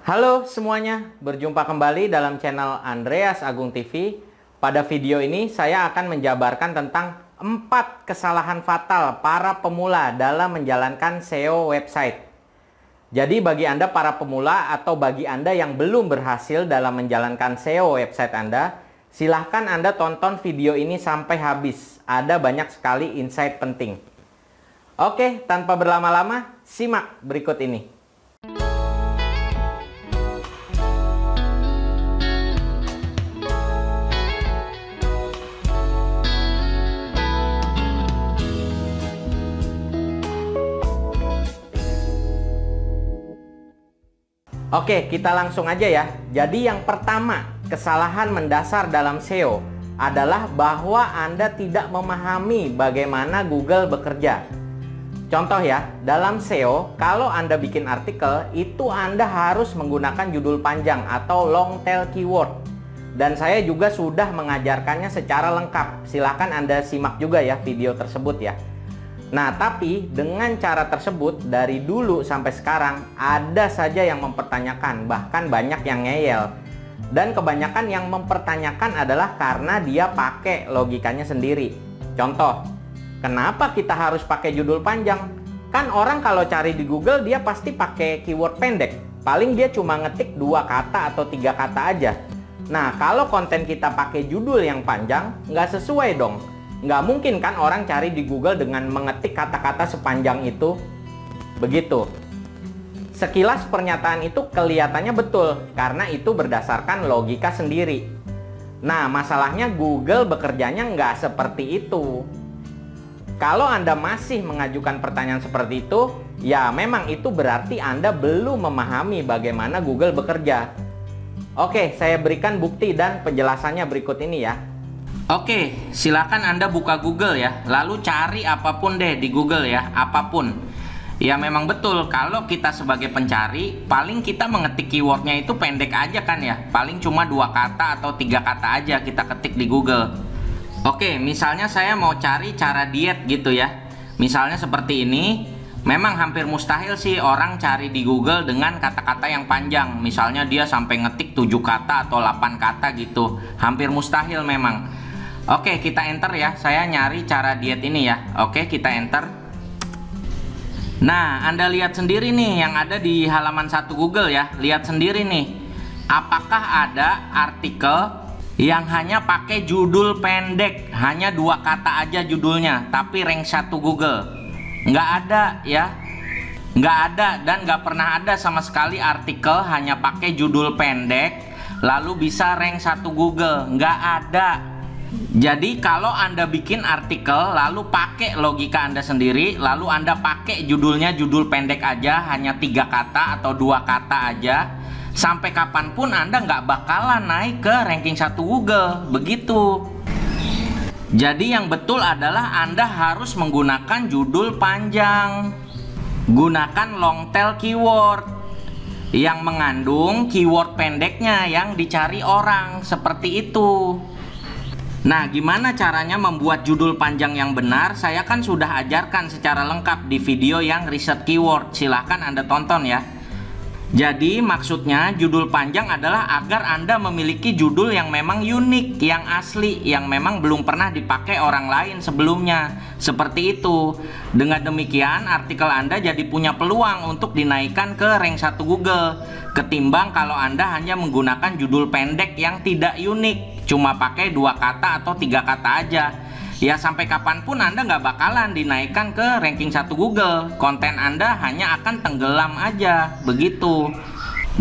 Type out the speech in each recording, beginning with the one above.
Halo semuanya, berjumpa kembali dalam channel Andreas Agung TV. Pada video ini saya akan menjabarkan tentang 4 kesalahan fatal para pemula dalam menjalankan SEO website. Jadi bagi Anda para pemula atau bagi Anda yang belum berhasil dalam menjalankan SEO website Anda, silahkan Anda tonton video ini sampai habis. Ada banyak sekali insight penting. Oke, tanpa berlama-lama, simak berikut ini. Oke, kita langsung aja ya. Jadi yang pertama, kesalahan mendasar dalam SEO adalah bahwa Anda tidak memahami bagaimana Google bekerja. Contoh ya, dalam SEO, kalau Anda bikin artikel, itu Anda harus menggunakan judul panjang atau long tail keyword. Dan saya juga sudah mengajarkannya secara lengkap. Silahkan Anda simak juga ya video tersebut ya. Nah, tapi dengan cara tersebut dari dulu sampai sekarang ada saja yang mempertanyakan, bahkan banyak yang ngeyel. Dan kebanyakan yang mempertanyakan adalah karena dia pakai logikanya sendiri. Contoh, kenapa kita harus pakai judul panjang? Kan orang kalau cari di Google dia pasti pakai keyword pendek. Paling dia cuma ngetik 2 kata atau 3 kata aja. Nah, kalau konten kita pakai judul yang panjang, nggak sesuai dong. Nggak mungkin kan orang cari di Google dengan mengetik kata-kata sepanjang itu. Begitu. Sekilas pernyataan itu kelihatannya betul, karena itu berdasarkan logika sendiri. Nah, masalahnya Google bekerjanya nggak seperti itu. Kalau Anda masih mengajukan pertanyaan seperti itu, ya memang itu berarti Anda belum memahami bagaimana Google bekerja. Oke, saya berikan bukti dan penjelasannya berikut ini ya. Oke, silakan Anda buka Google ya, lalu cari apapun deh di Google ya, apapun. Ya memang betul, kalau kita sebagai pencari, paling kita mengetik keywordnya itu pendek aja kan ya. Paling cuma 2 kata atau 3 kata aja kita ketik di Google. Oke, misalnya saya mau cari cara diet gitu ya. Misalnya seperti ini, memang hampir mustahil sih orang cari di Google dengan kata-kata yang panjang. Misalnya dia sampai ngetik 7 kata atau 8 kata gitu. Hampir mustahil memang. Oke, kita enter ya. Saya nyari cara diet ini ya. Oke, kita enter. Nah, Anda lihat sendiri nih yang ada di halaman 1 Google ya. Lihat sendiri nih. Apakah ada artikel yang hanya pakai judul pendek, hanya 2 kata aja judulnya, tapi rank 1 Google? Nggak ada ya. Nggak ada dan nggak pernah ada sama sekali artikel hanya pakai judul pendek lalu bisa rank 1 Google. Nggak ada. Jadi kalau Anda bikin artikel lalu pakai logika Anda sendiri, lalu Anda pakai judulnya judul pendek aja, hanya 3 kata atau 2 kata aja, sampai kapanpun Anda nggak bakalan naik ke ranking 1 Google. Begitu. Jadi yang betul adalah Anda harus menggunakan judul panjang. Gunakan long tail keyword yang mengandung keyword pendeknya yang dicari orang, seperti itu. Nah, gimana caranya membuat judul panjang yang benar? Saya kan sudah ajarkan secara lengkap di video yang riset keyword. Silahkan Anda tonton ya. Jadi maksudnya judul panjang adalah agar Anda memiliki judul yang memang unik, yang asli, yang memang belum pernah dipakai orang lain sebelumnya. Seperti itu. Dengan demikian artikel Anda jadi punya peluang untuk dinaikkan ke rank 1 Google, ketimbang kalau Anda hanya menggunakan judul pendek yang tidak unik, cuma pakai 2 kata atau 3 kata aja. Ya sampai kapanpun Anda nggak bakalan dinaikkan ke ranking 1 Google. Konten Anda hanya akan tenggelam aja. Begitu.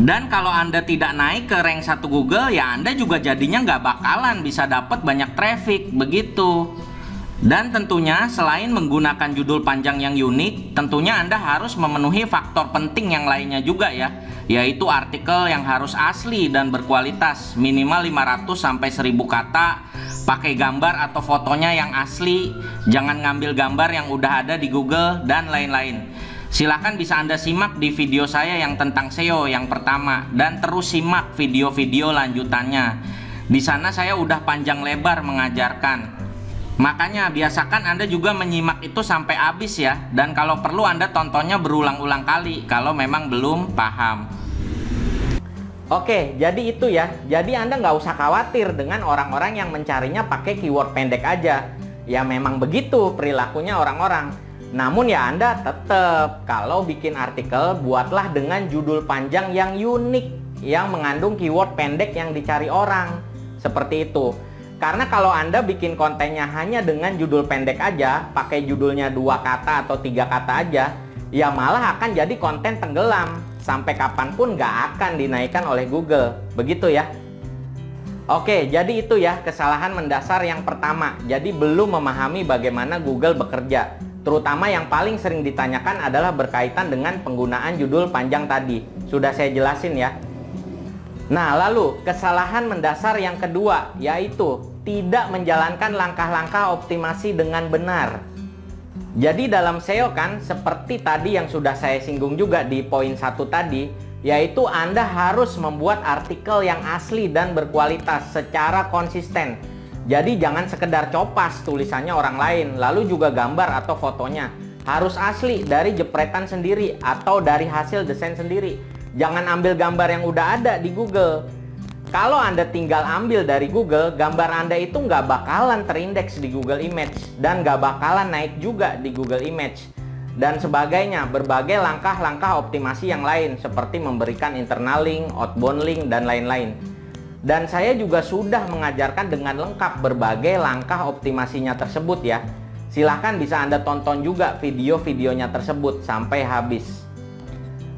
Dan kalau Anda tidak naik ke rank 1 Google, ya Anda juga jadinya nggak bakalan bisa dapat banyak traffic. Begitu. Dan tentunya selain menggunakan judul panjang yang unik, tentunya Anda harus memenuhi faktor penting yang lainnya juga ya, yaitu artikel yang harus asli dan berkualitas, minimal 500 sampai 1000 kata, pakai gambar atau fotonya yang asli, jangan ngambil gambar yang udah ada di Google dan lain-lain. Silahkan bisa Anda simak di video saya yang tentang SEO yang pertama, dan terus simak video-video lanjutannya. Di sana saya udah panjang lebar mengajarkan. Makanya biasakan Anda juga menyimak itu sampai habis ya. Dan kalau perlu Anda tontonnya berulang-ulang kali kalau memang belum paham. Oke, jadi itu ya. Jadi Anda nggak usah khawatir dengan orang-orang yang mencarinya pakai keyword pendek aja. Ya memang begitu perilakunya orang-orang. Namun ya Anda tetap kalau bikin artikel buatlah dengan judul panjang yang unik, yang mengandung keyword pendek yang dicari orang. Seperti itu. Karena kalau Anda bikin kontennya hanya dengan judul pendek aja, pakai judulnya 2 kata atau 3 kata aja, ya malah akan jadi konten tenggelam. Sampai kapanpun nggak akan dinaikkan oleh Google. Begitu ya. Oke, jadi itu ya kesalahan mendasar yang pertama. Jadi belum memahami bagaimana Google bekerja. Terutama yang paling sering ditanyakan adalah berkaitan dengan penggunaan judul panjang tadi. Sudah saya jelasin ya. Nah, lalu kesalahan mendasar yang kedua yaitu tidak menjalankan langkah-langkah optimasi dengan benar. Jadi dalam SEO kan seperti tadi yang sudah saya singgung juga di poin 1 tadi, yaitu Anda harus membuat artikel yang asli dan berkualitas secara konsisten. Jadi jangan sekedar copas tulisannya orang lain, lalu juga gambar atau fotonya. Harus asli dari jepretan sendiri atau dari hasil desain sendiri. Jangan ambil gambar yang udah ada di Google. Kalau Anda tinggal ambil dari Google, gambar Anda itu nggak bakalan terindeks di Google Image dan nggak bakalan naik juga di Google Image dan sebagainya. Berbagai langkah-langkah optimasi yang lain seperti memberikan internal link, outbound link, dan lain-lain. Dan saya juga sudah mengajarkan dengan lengkap berbagai langkah optimasinya tersebut ya. Silahkan bisa Anda tonton juga video-videonya tersebut sampai habis.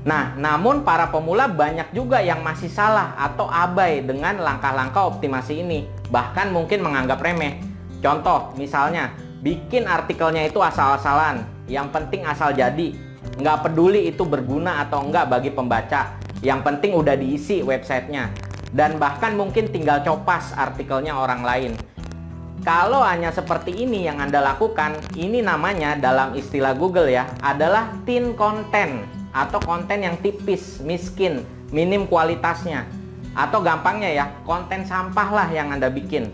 Nah, namun para pemula banyak juga yang masih salah atau abai dengan langkah-langkah optimasi ini. Bahkan mungkin menganggap remeh. Contoh, misalnya, bikin artikelnya itu asal-asalan. Yang penting asal jadi. Nggak peduli itu berguna atau enggak bagi pembaca. Yang penting udah diisi websitenya. Dan bahkan mungkin tinggal copas artikelnya orang lain. Kalau hanya seperti ini yang Anda lakukan, ini namanya dalam istilah Google ya, adalah thin content. Atau konten yang tipis, miskin, minim kualitasnya. Atau gampangnya ya, konten sampah lah yang Anda bikin.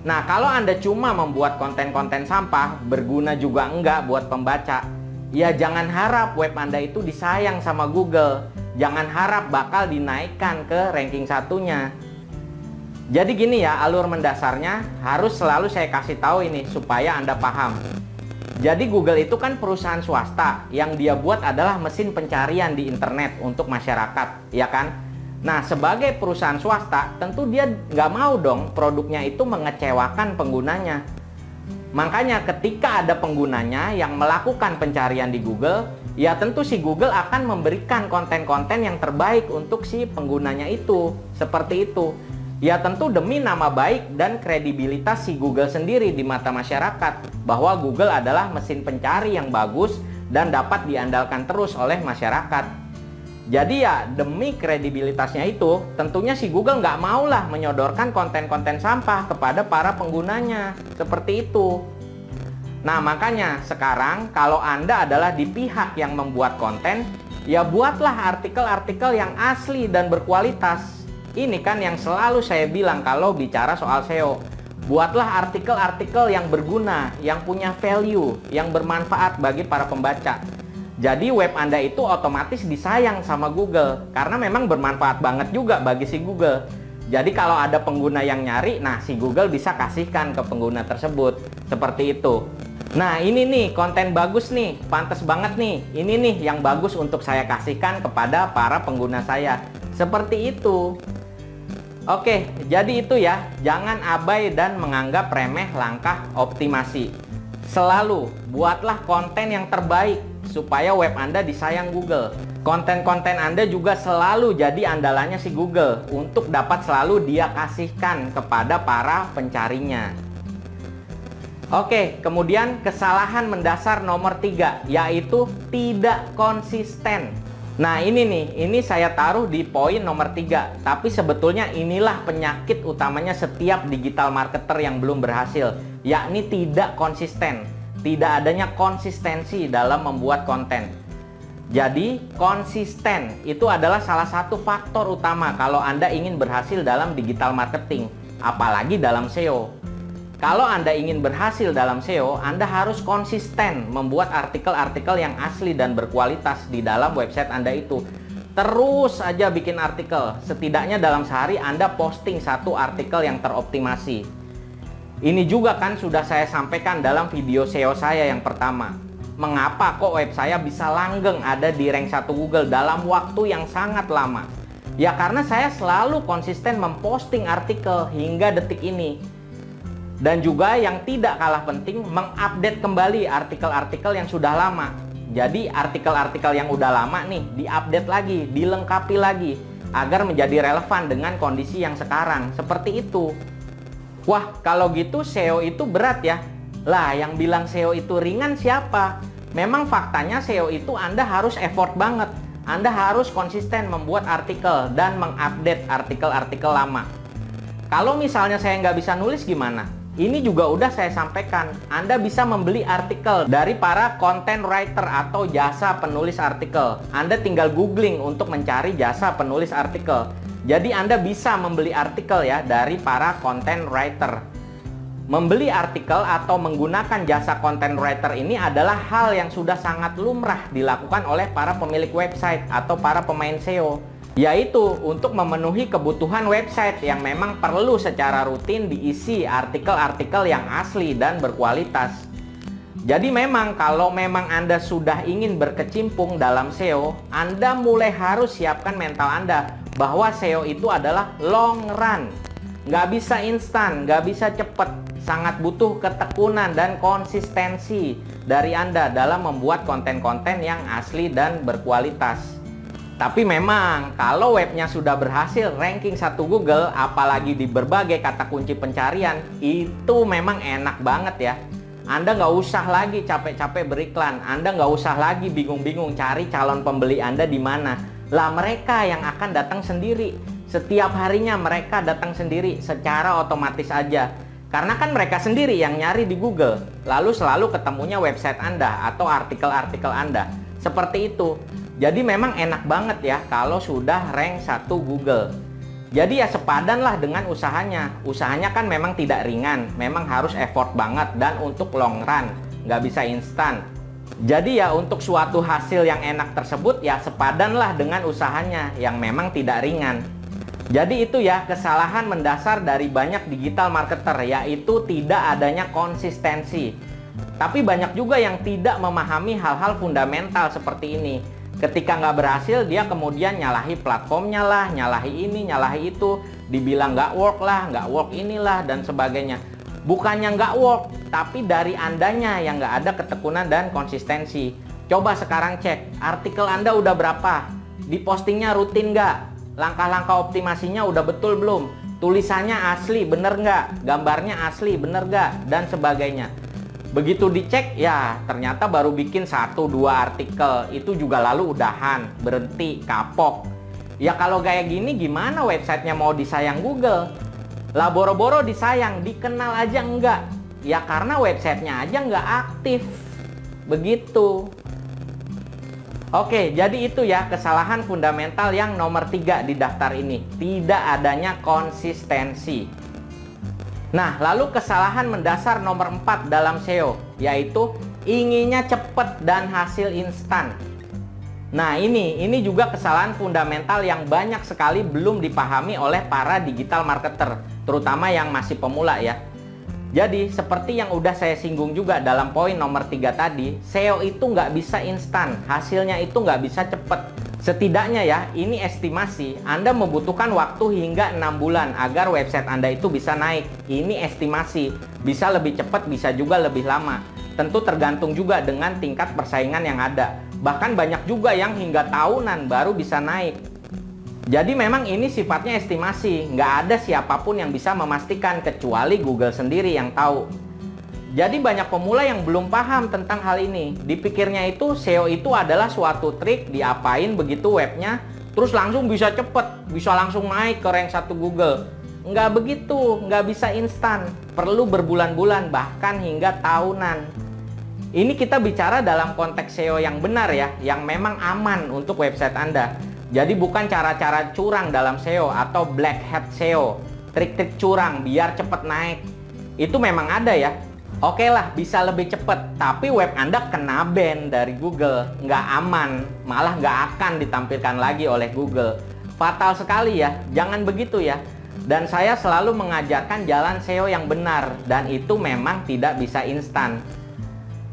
Nah, kalau Anda cuma membuat konten-konten sampah, berguna juga enggak buat pembaca, ya jangan harap web Anda itu disayang sama Google. Jangan harap bakal dinaikkan ke ranking 1-nya. Jadi gini ya, alur mendasarnya harus selalu saya kasih tahu ini supaya Anda paham. Jadi Google itu kan perusahaan swasta, yang dia buat adalah mesin pencarian di internet untuk masyarakat, ya kan? Nah, sebagai perusahaan swasta, tentu dia nggak mau dong produknya itu mengecewakan penggunanya. Makanya ketika ada penggunanya yang melakukan pencarian di Google, ya tentu si Google akan memberikan konten-konten yang terbaik untuk si penggunanya itu, seperti itu. Ya tentu demi nama baik dan kredibilitas si Google sendiri di mata masyarakat, bahwa Google adalah mesin pencari yang bagus dan dapat diandalkan terus oleh masyarakat. Jadi ya demi kredibilitasnya itu, tentunya si Google nggak maulah menyodorkan konten-konten sampah kepada para penggunanya, seperti itu. Nah makanya sekarang kalau Anda adalah di pihak yang membuat konten, ya buatlah artikel-artikel yang asli dan berkualitas. Ini kan yang selalu saya bilang kalau bicara soal SEO. Buatlah artikel-artikel yang berguna, yang punya value, yang bermanfaat bagi para pembaca. Jadi web Anda itu otomatis disayang sama Google, karena memang bermanfaat banget juga bagi si Google. Jadi kalau ada pengguna yang nyari, nah si Google bisa kasihkan ke pengguna tersebut. Seperti itu. Nah ini nih konten bagus nih, pantas banget nih. Ini nih yang bagus untuk saya kasihkan kepada para pengguna saya. Seperti itu. Oke, jadi itu ya, jangan abai dan menganggap remeh langkah optimasi. Selalu buatlah konten yang terbaik supaya web Anda disayang Google. Konten-konten Anda juga selalu jadi andalannya si Google untuk dapat selalu dia kasihkan kepada para pencarinya. Oke, kemudian kesalahan mendasar nomor 3 yaitu tidak konsisten. Nah ini nih, ini saya taruh di poin nomor 3. Tapi sebetulnya inilah penyakit utamanya setiap digital marketer yang belum berhasil, yakni tidak konsisten. Tidak adanya konsistensi dalam membuat konten. Jadi konsisten itu adalah salah satu faktor utama kalau Anda ingin berhasil dalam digital marketing, apalagi dalam SEO. Kalau Anda ingin berhasil dalam SEO, Anda harus konsisten membuat artikel-artikel yang asli dan berkualitas di dalam website Anda itu. Terus aja bikin artikel. Setidaknya dalam sehari Anda posting satu artikel yang teroptimasi. Ini juga kan sudah saya sampaikan dalam video SEO saya yang pertama. Mengapa kok web saya bisa langgeng ada di rank 1 Google dalam waktu yang sangat lama? Ya karena saya selalu konsisten memposting artikel hingga detik ini. Dan juga yang tidak kalah penting, mengupdate kembali artikel-artikel yang sudah lama. Jadi artikel-artikel yang udah lama nih diupdate lagi, dilengkapi lagi agar menjadi relevan dengan kondisi yang sekarang. Seperti itu. Wah, kalau gitu SEO itu berat ya. Lah, yang bilang SEO itu ringan siapa? Memang faktanya SEO itu Anda harus effort banget. Anda harus konsisten membuat artikel dan mengupdate artikel-artikel lama. Kalau misalnya saya nggak bisa nulis gimana? Ini juga udah saya sampaikan. Anda bisa membeli artikel dari para content writer atau jasa penulis artikel. Anda tinggal googling untuk mencari jasa penulis artikel. Jadi Anda bisa membeli artikel ya dari para content writer. Membeli artikel atau menggunakan jasa content writer ini adalah hal yang sudah sangat lumrah dilakukan oleh para pemilik website atau para pemain SEO. Yaitu untuk memenuhi kebutuhan website yang memang perlu secara rutin diisi artikel-artikel yang asli dan berkualitas. Jadi memang kalau memang Anda sudah ingin berkecimpung dalam SEO, Anda mulai harus siapkan mental Anda bahwa SEO itu adalah long run. Nggak bisa instan, nggak bisa cepet. Sangat butuh ketekunan dan konsistensi dari Anda dalam membuat konten-konten yang asli dan berkualitas. Tapi memang kalau webnya sudah berhasil ranking 1 Google, apalagi di berbagai kata kunci pencarian, itu memang enak banget ya. Anda nggak usah lagi capek-capek beriklan, Anda nggak usah lagi bingung-bingung cari calon pembeli Anda di mana. Lah mereka yang akan datang sendiri. Setiap harinya mereka datang sendiri secara otomatis aja. Karena kan mereka sendiri yang nyari di Google, lalu selalu ketemunya website Anda atau artikel-artikel Anda. Seperti itu. Jadi memang enak banget ya kalau sudah rank 1 Google. Jadi ya sepadanlah dengan usahanya. Usahanya kan memang tidak ringan, memang harus effort banget dan untuk long run, nggak bisa instan. Jadi ya untuk suatu hasil yang enak tersebut ya sepadanlah dengan usahanya yang memang tidak ringan. Jadi itu ya kesalahan mendasar dari banyak digital marketer, yaitu tidak adanya konsistensi. Tapi banyak juga yang tidak memahami hal-hal fundamental seperti ini. Ketika nggak berhasil, dia kemudian nyalahi platformnya lah, nyalahi ini, nyalahi itu, dibilang nggak work lah, nggak work inilah, dan sebagainya. Bukannya nggak work, tapi dari Andanya yang nggak ada ketekunan dan konsistensi. Coba sekarang cek, artikel Anda udah berapa? Dipostingnya rutin nggak? Langkah-langkah optimasinya udah betul belum? Tulisannya asli, bener nggak? Gambarnya asli, bener nggak? Dan sebagainya. Begitu dicek, ya ternyata baru bikin 1-2 artikel, itu juga lalu udahan, berhenti, kapok. Ya kalau kayak gini gimana websitenya mau disayang Google? Lah boro-boro disayang, dikenal aja enggak. Ya karena websitenya aja nggak aktif. Begitu. Oke, jadi itu ya kesalahan fundamental yang nomor 3 di daftar ini. Tidak adanya konsistensi. Nah, lalu kesalahan mendasar nomor 4 dalam SEO, yaitu inginnya cepat dan hasil instan. Nah, ini juga kesalahan fundamental yang banyak sekali belum dipahami oleh para digital marketer, terutama yang masih pemula ya. Jadi, seperti yang udah saya singgung juga dalam poin nomor 3 tadi, SEO itu nggak bisa instan, hasilnya itu nggak bisa cepat. Setidaknya ya, ini estimasi, Anda membutuhkan waktu hingga 6 bulan agar website Anda itu bisa naik. Ini estimasi, bisa lebih cepat, bisa juga lebih lama. Tentu tergantung juga dengan tingkat persaingan yang ada. Bahkan banyak juga yang hingga tahunan baru bisa naik. Jadi memang ini sifatnya estimasi, nggak ada siapapun yang bisa memastikan kecuali Google sendiri yang tahu. Jadi banyak pemula yang belum paham tentang hal ini. Dipikirnya itu SEO itu adalah suatu trik, diapain begitu webnya, terus langsung bisa cepet, bisa langsung naik ke rank 1 Google. Nggak begitu, nggak bisa instan. Perlu berbulan-bulan, bahkan hingga tahunan. Ini kita bicara dalam konteks SEO yang benar ya, yang memang aman untuk website Anda. Jadi bukan cara-cara curang dalam SEO atau black hat SEO. Trik-trik curang biar cepet naik. Itu memang ada ya. Oke lah, bisa lebih cepat, tapi web Anda kena ban dari Google, nggak aman, malah nggak akan ditampilkan lagi oleh Google. Fatal sekali ya, jangan begitu ya. Dan saya selalu mengajarkan jalan SEO yang benar, dan itu memang tidak bisa instan.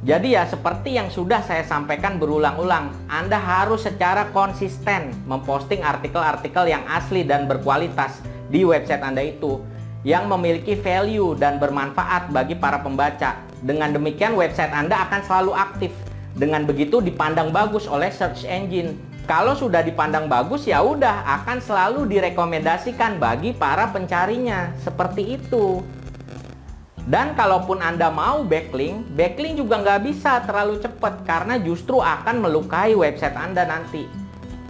Jadi ya seperti yang sudah saya sampaikan berulang-ulang, Anda harus secara konsisten memposting artikel-artikel yang asli dan berkualitas di website Anda itu, yang memiliki value dan bermanfaat bagi para pembaca. Dengan demikian website Anda akan selalu aktif. Dengan begitu dipandang bagus oleh search engine. Kalau sudah dipandang bagus ya udah akan selalu direkomendasikan bagi para pencarinya. Seperti itu. Dan kalaupun Anda mau backlink juga nggak bisa terlalu cepat karena justru akan melukai website Anda nanti.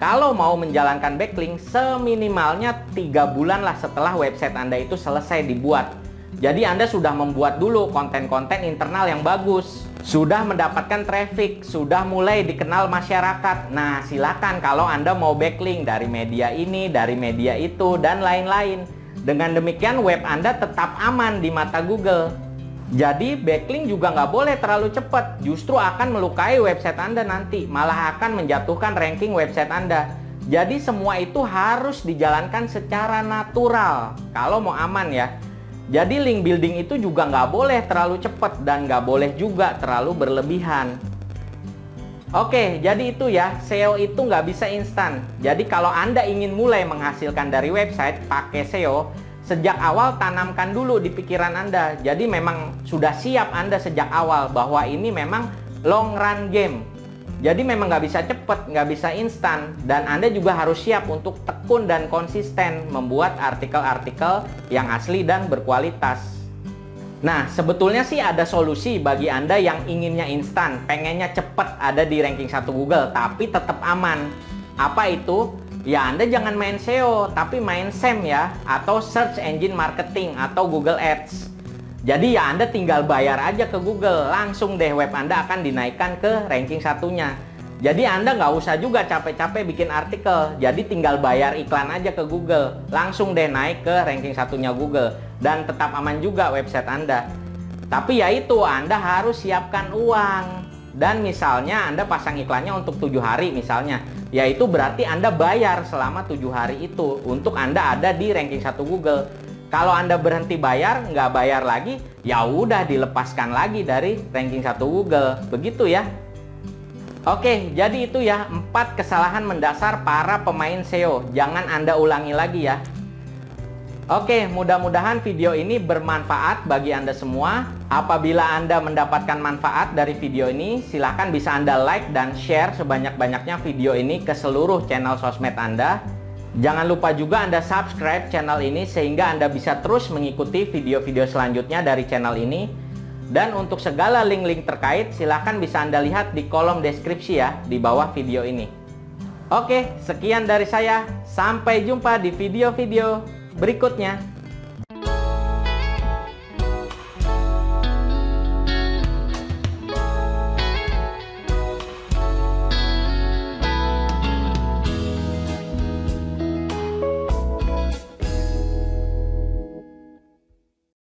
Kalau mau menjalankan backlink, seminimalnya 3 bulan lah setelah website Anda itu selesai dibuat. Jadi Anda sudah membuat dulu konten-konten internal yang bagus, sudah mendapatkan traffic, sudah mulai dikenal masyarakat. Nah, silakan kalau Anda mau backlink dari media ini, dari media itu, dan lain-lain. Dengan demikian web Anda tetap aman di mata Google. Jadi backlink juga nggak boleh terlalu cepat, justru akan melukai website Anda nanti, malah akan menjatuhkan ranking website Anda. Jadi semua itu harus dijalankan secara natural, kalau mau aman ya. Jadi link building itu juga nggak boleh terlalu cepat dan nggak boleh juga terlalu berlebihan. Oke, jadi itu ya, SEO itu nggak bisa instan. Jadi kalau Anda ingin mulai menghasilkan dari website pakai SEO, sejak awal tanamkan dulu di pikiran Anda. Jadi memang sudah siap Anda sejak awal bahwa ini memang long run game. Jadi memang nggak bisa cepat, nggak bisa instan. Dan Anda juga harus siap untuk tekun dan konsisten membuat artikel-artikel yang asli dan berkualitas. Nah, sebetulnya sih ada solusi bagi Anda yang inginnya instan, pengennya cepat ada di ranking 1 Google, tapi tetap aman. Apa itu? Ya Anda jangan main SEO, tapi main SEM ya, atau Search Engine Marketing atau Google Ads. Jadi ya Anda tinggal bayar aja ke Google, langsung deh web Anda akan dinaikkan ke ranking 1-nya. Jadi Anda nggak usah juga capek-capek bikin artikel, jadi tinggal bayar iklan aja ke Google, langsung deh naik ke ranking 1-nya Google. Dan tetap aman juga website Anda. Tapi ya itu, Anda harus siapkan uang. Dan misalnya Anda pasang iklannya untuk 7 hari misalnya, yaitu berarti Anda bayar selama 7 hari itu untuk Anda ada di ranking 1 Google. Kalau Anda berhenti bayar, nggak bayar lagi, ya udah dilepaskan lagi dari ranking 1 Google. Begitu ya. Oke, jadi itu ya 4 kesalahan mendasar para pemain SEO. Jangan Anda ulangi lagi ya. Oke, mudah-mudahan video ini bermanfaat bagi Anda semua. Apabila Anda mendapatkan manfaat dari video ini, silahkan bisa Anda like dan share sebanyak-banyaknya video ini ke seluruh channel sosmed Anda. Jangan lupa juga Anda subscribe channel ini sehingga Anda bisa terus mengikuti video-video selanjutnya dari channel ini. Dan untuk segala link-link terkait, silahkan bisa Anda lihat di kolom deskripsi ya, di bawah video ini. Oke, sekian dari saya. Sampai jumpa di video-video berikutnya.